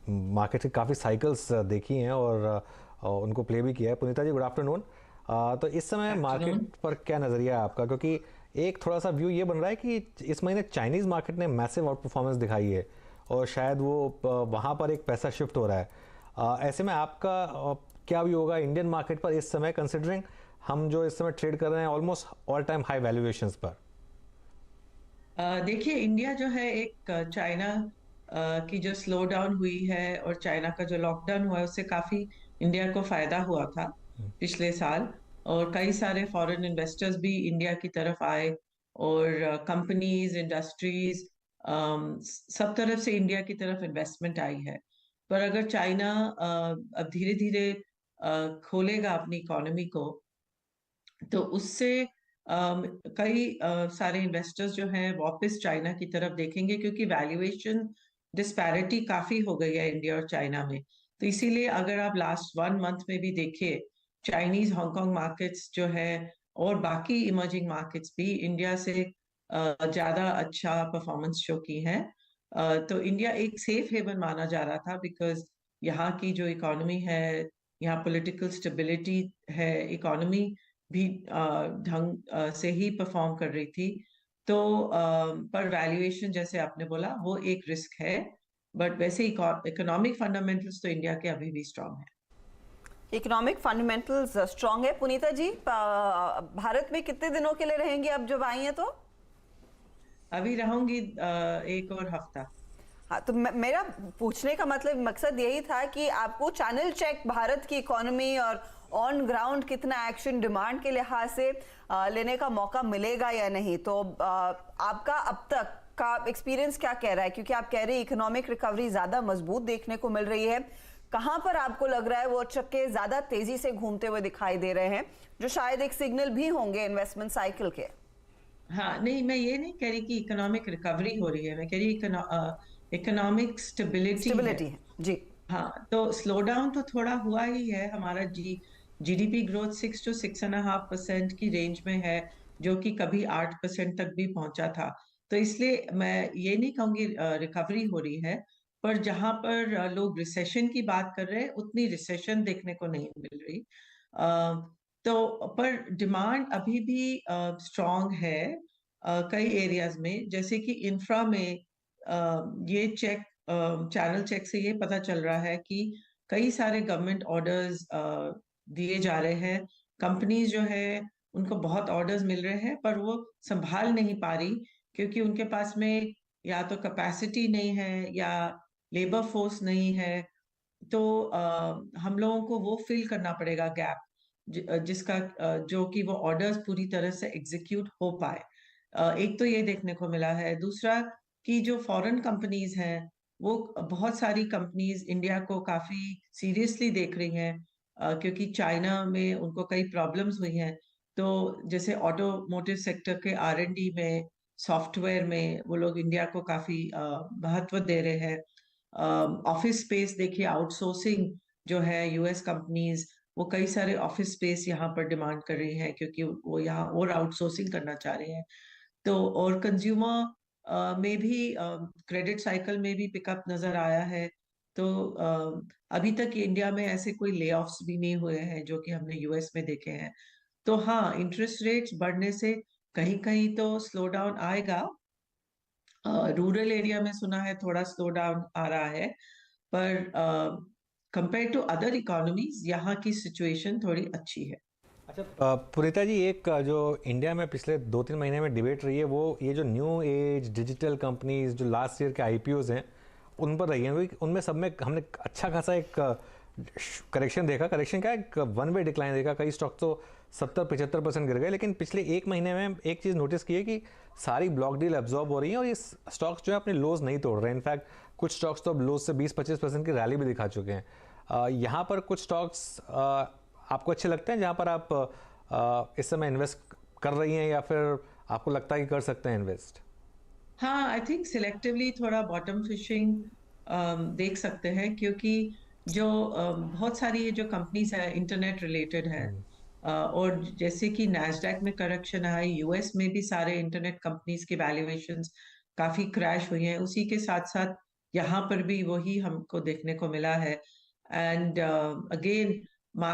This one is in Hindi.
मार्केट की काफ़ी साइकिल्स देखी हैं और उनको प्ले भी किया है। पुनीता जी, गुड आफ्टरनून। तो इस समय मार्केट आफ्टरनून। पर क्या नज़रिया है आपका, क्योंकि एक थोड़ा सा व्यू ये बन रहा है कि इस महीने चाइनीज़ मार्केट ने मैसिव आउट परफॉर्मेंस दिखाई है और शायद वो वहाँ पर एक पैसा शिफ्ट हो रहा है। ऐसे में आपका क्या व्यू होगा इंडियन मार्केट पर इस समय, कंसिडरिंग हम जो इस समय ट्रेड कर रहे हैं almost all time high valuations पर? देखिए, इंडिया जो है एक चाइना की जो स्लो डाउन हुई है और चाइना का जो लॉकडाउन हुआ है उससे काफी इंडिया को फायदा हुआ था पिछले साल। और कई सारे फॉरेन इन्वेस्टर्स भी इंडिया की तरफ आए और कंपनीज इंडस्ट्रीज सब तरफ से इंडिया की तरफ इन्वेस्टमेंट आई है। पर अगर चाइना अब धीरे धीरे खोलेगा अपनी इकोनॉमी को तो उससे कई सारे इन्वेस्टर्स जो हैं वापस चाइना की तरफ देखेंगे क्योंकि वैल्यूएशन डिस्पैरिटी काफी हो गई है इंडिया और चाइना में। तो इसीलिए अगर आप लास्ट 1 मंथ में भी देखिए, चाइनीज हांगकांग मार्केट्स जो है और बाकी इमर्जिंग मार्केट्स भी इंडिया से ज्यादा अच्छा परफॉर्मेंस शो की हैं। तो इंडिया एक सेफ हेवन माना जा रहा था बिकॉज यहाँ की जो इकोनॉमी है, यहाँ पॉलिटिकल स्टेबिलिटी है, इकोनॉमी भी ढंग से ही परफॉर्म कर रही थी। तो पर वैल्यूएशन जैसे आपने बोला वो एक रिस्क है। बट वैसे इकोनॉमिक फंडामेंटल्स तो इंडिया के अभी भी स्ट्रांग है। इकोनॉमिक फंडामेंटल्स स्ट्रांग है। पुनीता जी, भारत में कितने दिनों के लिए रहेंगी अब जब आई हैं तो? अभी रहूंगी एक और हफ्ता। हाँ, तो मेरा पूछने का मतलब मकसद यही था कि आपको चैनल चेक भारत की इकोनॉमी और ऑन ग्राउंड कितना एक्शन डिमांड के लिहाज से लेने का मौका मिलेगा या नहीं। तो आपका अब तक का एक्सपीरियंस क्या कह रहा है, क्योंकि आप कह रहे हैं इकोनॉमिक रिकवरी ज्यादा मजबूत देखने को मिल रही है। कहां पर आपको लग रहा है वो चक्के ज्यादा तेजी से घूमते हुए दिखाई दे रहे हैं, जो शायद एक सिग्नल भी होंगे इन्वेस्टमेंट साइकिल के? हाँ, नहीं, मैं ये नहीं कह रही कि इकोनॉमिक रिकवरी हो रही है, मैं कह रही इकोनॉमिक स्टेबिलिटी है। स्टेबिलिटी है जी। हाँ, तो स्लो डाउन तो थोड़ा हुआ ही है। हमारा जीडीपी ग्रोथ 6 to 6.5% की रेंज में है, जो कि कभी 8% तक भी पहुंचा था। तो इसलिए मैं ये नहीं कहूंगी रिकवरी हो रही है। पर जहां पर लोग रिसेशन की बात कर रहे हैं उतनी रिसेशन देखने को नहीं मिल रही। तो पर डिमांड अभी भी स्ट्रांग है कई एरियाज में, जैसे कि इंफ्रा में। ये चैनल चेक से ये पता चल रहा है कि कई सारे गवर्नमेंट ऑर्डर्स दिए जा रहे हैं। कंपनीज जो है उनको बहुत ऑर्डर्स मिल रहे हैं पर वो संभाल नहीं पा रही क्योंकि उनके पास में या तो कैपेसिटी नहीं है या लेबर फोर्स नहीं है। तो हम लोगों को वो फिल करना पड़ेगा गैप, जिसका जो कि वो ऑर्डर्स पूरी तरह से एग्जीक्यूट हो पाए। एक तो ये देखने को मिला है। दूसरा कि जो फॉरेन कंपनीज हैं वो बहुत सारी कंपनीज इंडिया को काफी सीरियसली देख रही हैं क्योंकि चाइना में उनको कई प्रॉब्लम्स हुई हैं। तो जैसे ऑटोमोटिव सेक्टर के आर एंड डी में, सॉफ्टवेयर में वो लोग इंडिया को काफी महत्व दे रहे हैं। ऑफिस स्पेस देखिए, आउटसोर्सिंग जो है, यूएस कंपनीज वो कई सारे ऑफिस स्पेस यहाँ पर डिमांड कर रही हैं क्योंकि वो यहाँ और आउटसोर्सिंग करना चाह रहे हैं। तो और कंज्यूमर में भी क्रेडिट साइकिल में भी पिकअप नजर आया है। तो अभी तक इंडिया में ऐसे कोई ले ऑफ्स भी नहीं हुए हैं जो कि हमने यूएस में देखे हैं। तो हाँ, इंटरेस्ट रेट्स बढ़ने से कहीं कहीं तो स्लो डाउन आएगा। रूरल एरिया में सुना है थोड़ा स्लो डाउन आ रहा है। पर कंपेयर टू अदर इकोनॉमीज यहाँ की सिचुएशन थोड़ी अच्छी है। अच्छा, पुनीता जी, एक जो इंडिया में पिछले 2-3 महीने में डिबेट रही है वो ये जो न्यू एज डिजिटल कंपनीज जो लास्ट ईयर के आईपीओज हैं उन पर रही हैं, क्योंकि उनमें सब में हमने अच्छा खासा एक करेक्शन देखा। करेक्शन क्या है, एक वन वे डिक्लाइन देखा। कई स्टॉक तो 70-75% गिर गए। लेकिन पिछले एक महीने में एक चीज़ नोटिस की है कि सारी ब्लॉक डील एब्जॉर्ब हो रही हैं और ये स्टॉक्स जो है अपने लोज नहीं तोड़ रहे हैं। इनफैक्ट कुछ स्टॉक्स तो अब लोज से 20-25% की रैली भी दिखा चुके हैं। यहाँ पर कुछ स्टॉक्स आपको अच्छे लगते हैं जहाँ पर आप इस समय इन्वेस्ट कर रही हैं, या फिर आपको लगता है कि कर सकते हैं इन्वेस्ट? हाँ, आई थिंक सिलेक्टिवली थोड़ा बॉटम फिशिंग देख सकते हैं क्योंकि जो बहुत सारी ये जो कंपनीज है इंटरनेट रिलेटेड है। और जैसे कि नैस्डैक में करेक्शन आई, यूएस में भी सारे इंटरनेट कंपनीज के वैल्यूएशंस काफी क्रैश हुई हैं। उसी के साथ साथ यहाँ पर भी वही हमको देखने को मिला है। And again